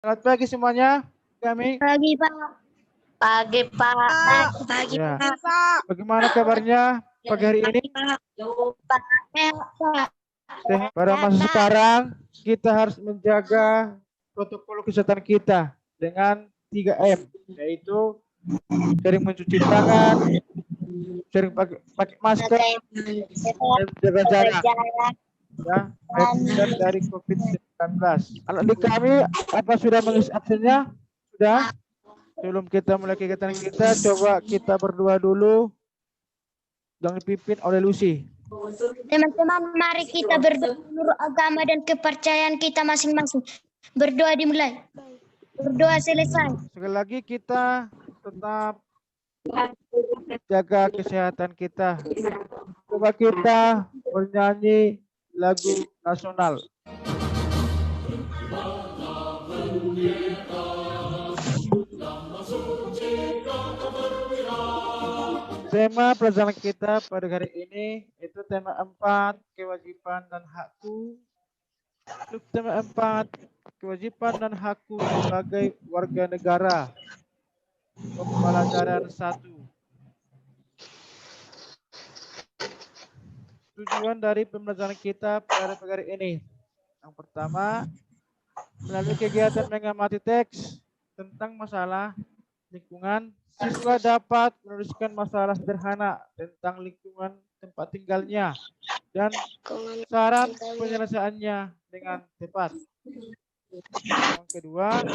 Selamat pagi semuanya. Kami. Pagi, Pak. Pagi, Pak. Pagi, Ya. Pak. Bagaimana kabarnya pagi hari ini? Pada masa sekarang kita harus menjaga protokol kesehatan kita dengan 3M, yaitu sering mencuci tangan, sering pakai masker, dan jaga jarak. Ya, terhindar dari COVID-19. Anak di kami apa sudah mengisi absennya? Sudah? Sebelum kita mulai kegiatan kita, coba kita berdoa dulu yang dipimpin oleh Lucy. Teman-teman, mari kita berdoa menurut agama dan kepercayaan kita masing-masing. Berdoa dimulai. Berdoa selesai. Sekali lagi kita tetap jaga kesehatan kita. Coba kita bernyanyi lagu nasional. Tema pelajaran kita pada hari ini itu tema 4, kewajiban dan hakku. Untuk tema 4, kewajiban dan hakku sebagai warga negara. Pembelajaran 1. Tujuan dari pembelajaran kita pada pagi hari ini. Yang pertama, melalui kegiatan mengamati teks tentang masalah lingkungan, siswa dapat menuliskan masalah sederhana tentang lingkungan tempat tinggalnya dan saran penyelesaiannya dengan tepat. Yang kedua,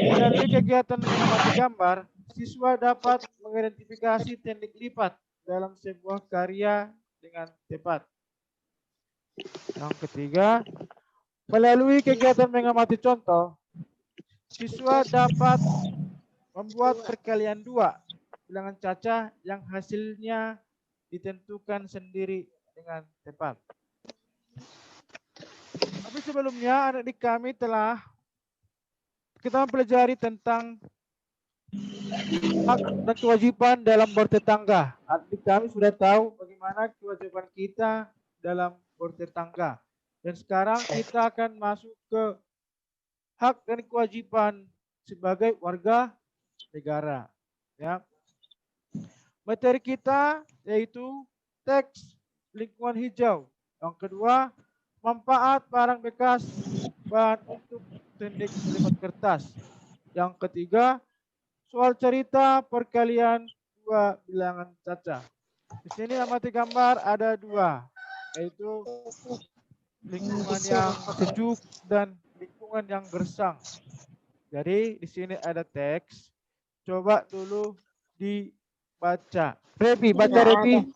melalui kegiatan mengamati gambar, siswa dapat mengidentifikasi teknik lipat dalam sebuah karya dengan tepat. Yang ketiga, melalui kegiatan mengamati contoh, siswa dapat membuat perkalian 2 bilangan cacah yang hasilnya ditentukan sendiri dengan tepat. Tapi sebelumnya adik kami telah kita mempelajari tentang hak dan kewajiban dalam bertetangga. Adik kami sudah tahu bagaimana kewajiban kita dalam bertetangga. Dan sekarang kita akan masuk ke hak dan kewajiban sebagai warga negara. Ya. Materi kita yaitu teks lingkungan hijau. Yang kedua, manfaat barang bekas bahan untuk teknik melipat kertas. Yang ketiga, soal cerita perkalian 2 bilangan cacah. Di sini amati gambar ada 2, yaitu lingkungan yang sejuk dan lingkungan yang gersang. Jadi di sini ada teks. Coba dulu dibaca. Repi, baca Repi.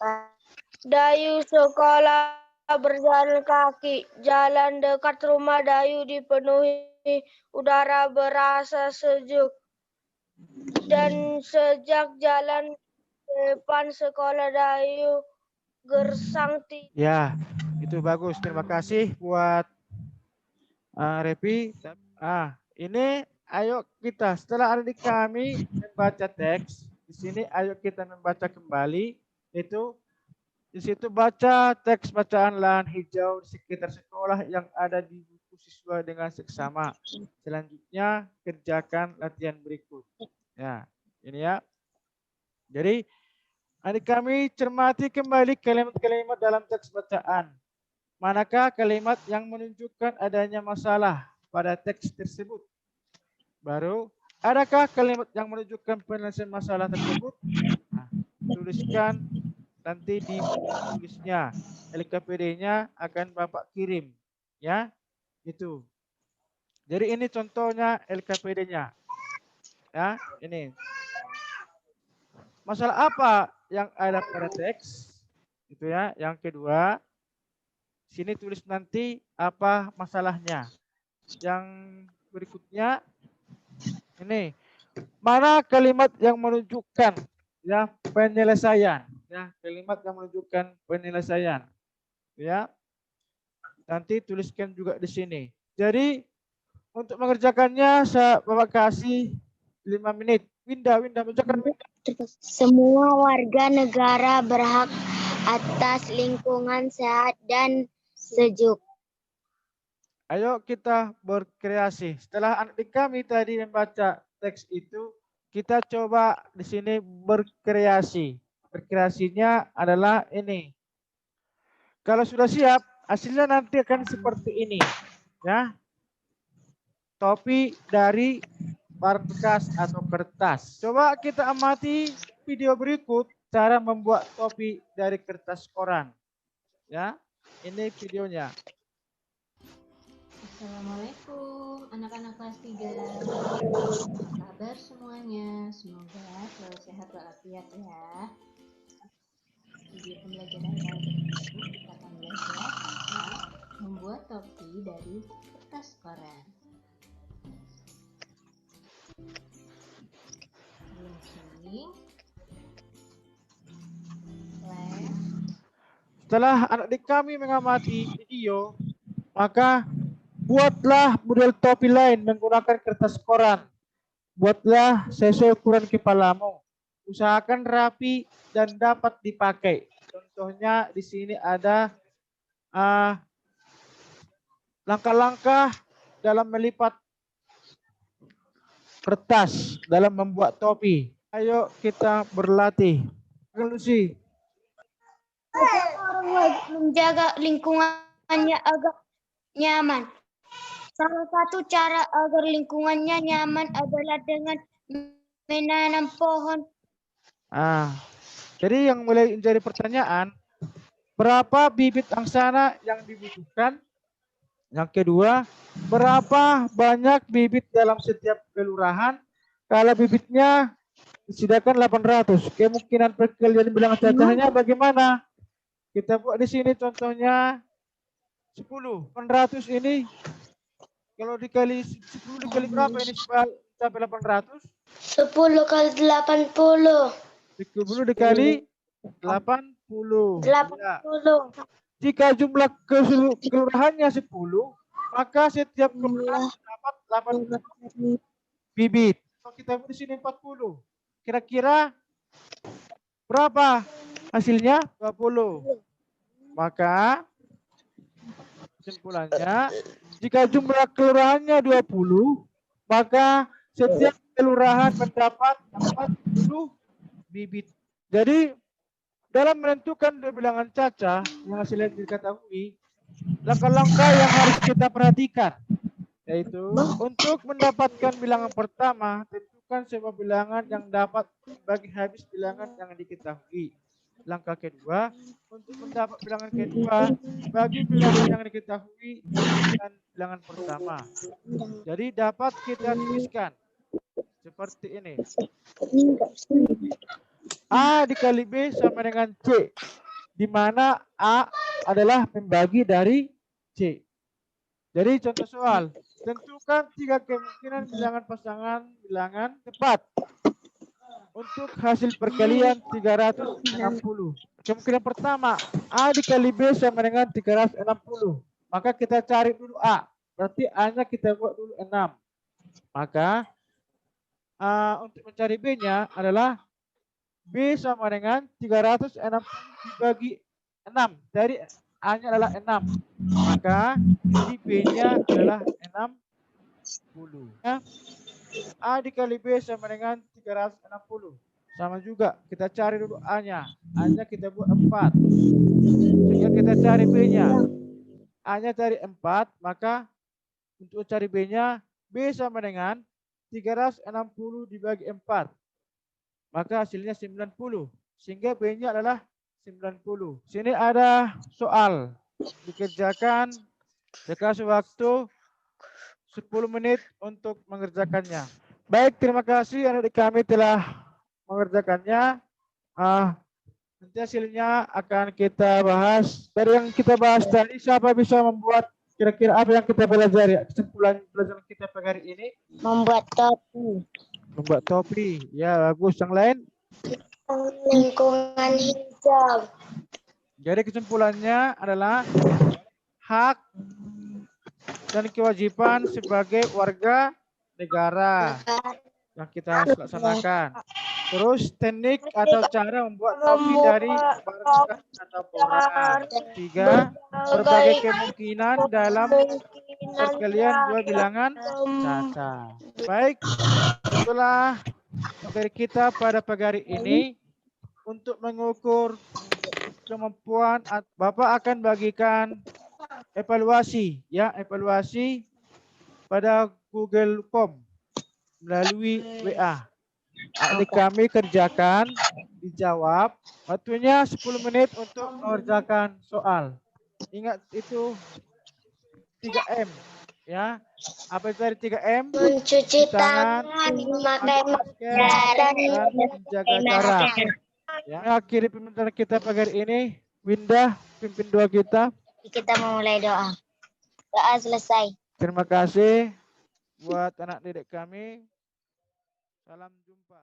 Dayu sekolah berjalan kaki. Jalan dekat rumah Dayu dipenuhi udara berasa sejuk. Dan sejak jalan depan sekolah Dayu gersang tinggi. Ya, itu bagus. Terima kasih buat Repi. Ini ayo kita setelah adik kami membaca teks di sini, ayo kita membaca kembali. Itu di situ baca teks bacaan lahan hijau di sekitar sekolah yang ada di buku siswa dengan seksama. Selanjutnya kerjakan latihan berikut. Ya, ini ya. Jadi adik kami cermati kembali kalimat-kalimat dalam teks bacaan. Manakah kalimat yang menunjukkan adanya masalah pada teks tersebut? Baru, adakah kalimat yang menunjukkan penyelesaian masalah tersebut? Nah, tuliskan nanti di tulisnya. LKPD-nya akan Bapak kirim. Ya, itu. Jadi ini contohnya LKPD-nya. Ya, ini. Masalah apa yang ada pada teks? Itu ya. Yang kedua, sini tulis nanti apa masalahnya. Yang berikutnya, ini mana kalimat yang menunjukkan ya penyelesaian, ya kalimat yang menunjukkan penyelesaian, ya nanti tuliskan juga di sini. Jadi untuk mengerjakannya saya Bapak kasih 5 menit. Winda mengerjakan. Semua warga negara berhak atas lingkungan sehat dan sejuk. Ayo kita berkreasi. Setelah adik kami tadi membaca teks itu, kita coba di sini berkreasi. Berkreasinya adalah ini. Kalau sudah siap, hasilnya nanti akan seperti ini. Ya, topi dari barang bekas atau kertas. Coba kita amati video berikut cara membuat topi dari kertas koran. Ya, ini videonya. Assalamualaikum anak-anak kelas 3. Apa kabar semuanya? Semoga selalu sehat walafiat ya. Video pembelajaran kali ini kita akan belajar tentang membuat topi dari kertas koran. Sebelum sini, Setelah adik kami mengamati video, maka buatlah model topi lain menggunakan kertas koran. Buatlah sesuai ukuran kepalamu. Usahakan rapi dan dapat dipakai. Contohnya di sini ada langkah-langkah dalam melipat kertas dalam membuat topi. Ayo kita berlatih. Lucy. Orang wajib menjaga lingkungannya agar nyaman. Salah satu cara agar lingkungannya nyaman adalah dengan menanam pohon. Jadi yang mulai menjadi pertanyaan, berapa bibit angsana yang dibutuhkan? Yang kedua, berapa banyak bibit dalam setiap kelurahan? Kalau bibitnya disediakan 800, kemungkinan perkalian bilangan cacahnya bagaimana? Kita buat di sini contohnya 10. 800 ini kalau dikali 10 dikali berapa ini sampai 800? 10 kali 80. 10 dikali 80. 80. Jika jumlah kelurahannya 10, maka setiap kelurahan dapat 80 bibit. Kalau kita buat di sini 40, kira-kira berapa hasilnya? 20. Maka kesimpulannya, jika jumlah kelurahannya 20, maka setiap kelurahan mendapat 40 bibit. Jadi dalam menentukan bilangan cacah yang hasilnya diketahui, langkah-langkah yang harus kita perhatikan, yaitu untuk mendapatkan bilangan pertama, tentukan sebuah bilangan yang dapat bagi habis bilangan yang diketahui. Langkah kedua, untuk mendapat bilangan kedua, bagi bilangan yang diketahui dengan bilangan pertama. Jadi dapat kita tuliskan seperti ini. A dikali B sama dengan C, di mana A adalah pembagi dari C. Jadi contoh soal, tentukan 3 kemungkinan bilangan pasangan bilangan tepat untuk hasil perkalian 360. Kemungkinan pertama, A dikali B sama dengan 360. Maka kita cari dulu A. Berarti A-nya kita buat dulu 6. Maka untuk mencari B-nya adalah B sama dengan 360 dibagi 6. Dari A-nya adalah 6. Maka ini B-nya adalah 60. Ya. A dikali B sama dengan 360. Sama juga, kita cari dulu A-nya. A-nya kita buat 4. Sehingga kita cari B-nya. A-nya cari 4, maka untuk cari B-nya, B sama dengan 360 dibagi 4. Maka hasilnya 90. Sehingga B-nya adalah 90. Sini ada soal. Dikerjakan, dikasih waktu 10 menit untuk mengerjakannya. Baik, terima kasih adik kami telah mengerjakannya. Nanti hasilnya akan kita bahas. Dari yang kita bahas tadi, siapa bisa membuat kira-kira apa yang kita pelajari? Kesimpulan pelajaran kita pada hari ini? Membuat topi. Membuat topi. Ya, bagus. Yang lain? Lingkungan hijau. Jadi kesimpulannya adalah hak dan kewajiban sebagai warga negara. yang kita laksanakan. Terus teknik atau cara membuat topi dari barang atau boran. 3. Berbagai kemungkinan dalam perkalian dua bilangan caca. Baik, itulah materi kita pada pagi hari ini. Untuk mengukur kemampuan, Bapak akan bagikan evaluasi, ya, evaluasi pada Google Form melalui WA. Adik kami kerjakan, dijawab. Waktunya 10 menit untuk mengerjakan soal. Ingat itu 3M, ya. Apa itu tadi 3M? Mencuci Tangan, tangan, memakai masker, masker, dan menjaga jarak. Ya, akhiri pembicaraan kita pagi hari ini. Winda, pimpin doa kita. Kita memulai doa. Doa selesai. Terima kasih buat anak didik kami. Salam jumpa.